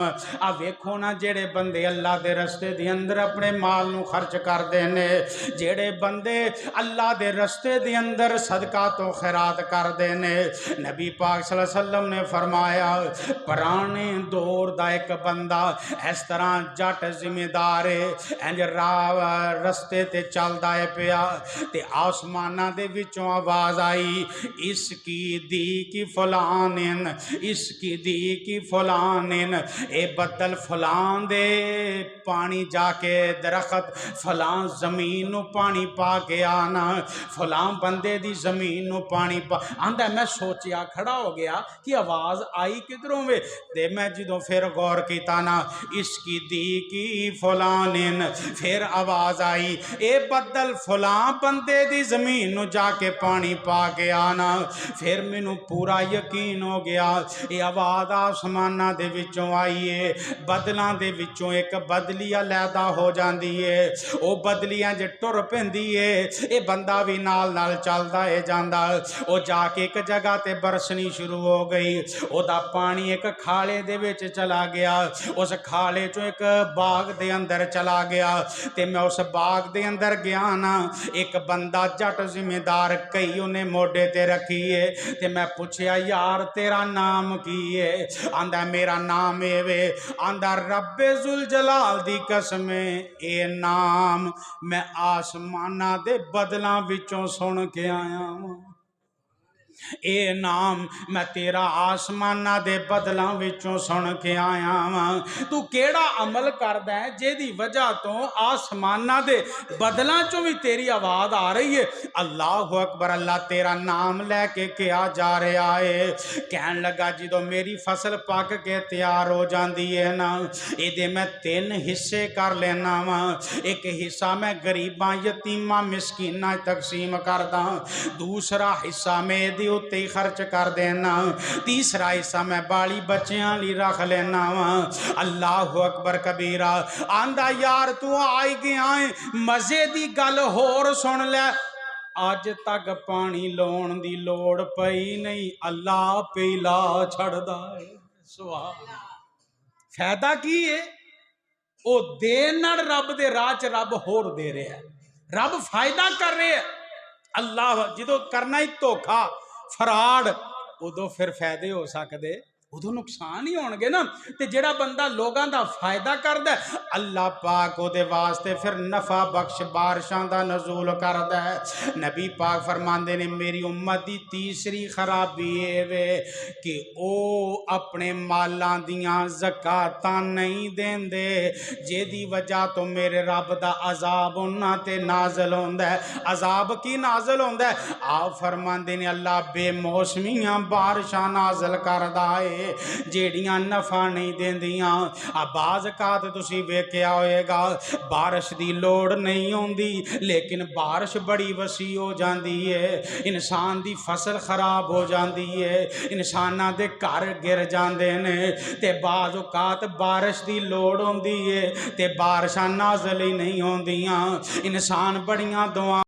आ वेखो ना जेड़े बंदे अल्लाह दे रस्ते दे अंदर अपने माल नू खर्च करते ने, जेड़े बंदे अल्लाह दे रस्ते दे अंदर सदका तो खैरात करते ने, नबी पाक सल्लल्लाहु अलैहि वसल्लम ने फरमाया पुराने दौर दा एक बंदा इस तरह जट जिम्मेदार है इंज राह रस्ते ते चलदा है पिया ते आसमाना दे विचों आवाज आई इसकी दी की फलानिन, इसकी दी की फलानिन, ए बदल फलां दे पानी जाके दरख्त फलां जमीन नू पानी पा के आना, फलां बंदे दी जमीन नू पानी पा आंदा। मैं सोचिया खड़ा हो गया कि आवाज़ आई किधरों वे, ते मैं जो फिर गौर किया ना इसकी दी की फलानिन, फिर आवाज़ आई ए बदल फलां बंदे दी जमीन नू जाके पानी पा के आना। फिर मैनू पूरा यकीन हो गया ये आवाज़ आसमाना दे विचों आई है, बदलों दे विचों एक बदली अलहदा हो जाती है, वो बदलियां जे टुर पैंदी है ये बंदा भी नाल नाल चलदा है जांदा, वो जाके एक जगह ते बरसनी शुरू हो गई, ओदा पानी एक खाले दे विच चला गया, उस खाले चों एक बाग दे अंदर चला गया, ते मैं उस बाग दे अंदर गया ना, एक बंदा जट जिम्मेदार कई उन्हें मोढे ते रखी है, ते मैं पूछया यार तेरा नाम की है, आंदा मेरा नाम है वे, आंदा रब्बे जुल जलाल दी कसम ए नाम मैं आसमाना दे बदलां विचों सुन के आया वां, ए नाम मैं तेरा आसमाना दे बदलों विचों सुन के आया वां। तू केड़ा अमल करदा है जेदी वजह तो आसमाना दे बदलों चों भी तेरी आवाज़ आ रही है। अल्लाह अकबर, अल्लाह तेरा नाम लैके क्या जा रहा है। कहन लगा जो मेरी फसल पक के तैयार हो जाती है ना, ये मैं 3 हिस्से कर लेना वा, एक हिस्सा मैं गरीबां यतीमां मिसकीनां तकसीम करदा, दूसरा हिस्सा मैं उत्ते खर्च कर देना, तीसरा हिस्सा मैं बाली बच्चियां ली रख लेना वा। अल्लाह अकबर कबीरा। आंदा यार तू आई गया है, मजे दी गल होर सुन ले, अज तक पानी लाउण दी लोड़ पई नहीं, अल्लाह पिला छड़दा है। सुभान फायदा की है, ओ देन नाल रब दे राह च रब होर दे रहा है, रब फायदा कर रहे है। अल्लाह जो करना ही धोखा फराड, उदों फिर फायदे हो सकते, उदों नुकसान ही होणगे ना। ते जेड़ा बंदा लोगों का फायदा करदा अल्लाह पाक उहदे वास्ते फिर नफा बख्श बारिशां दा नज़ूल करदा है। नबी पाक फरमांदे ने मेरी उम्मत दी तीसरी खराबी ये वे कि ओ अपने मालां दियां ज़कातां नहीं देंदे, जेदी वजह तो मेरे रब दा अजाब उन्हां ते नाज़िल होंदा है। अजाब की नाज़िल होंदा है? आप फरमांदे ने अल्लाह बेमौसमियां बारिशां नाज़िल करदा है जेड़ियां नफा नहीं देंदियां। बाज़ कात तुसीं वेख्या होएगा बारिश की लोड़ नहीं होंदी, लेकिन बारिश बड़ी वसी हो जाती है, इंसान की फसल खराब हो जाती है, इंसानां दे घर गिर जाते हैं, ते बाज़ औकात बारिश की लोड़ होंदी है ते बारिशां नाज़िल ही नहीं होंदियां। इंसान बड़ियां दुआ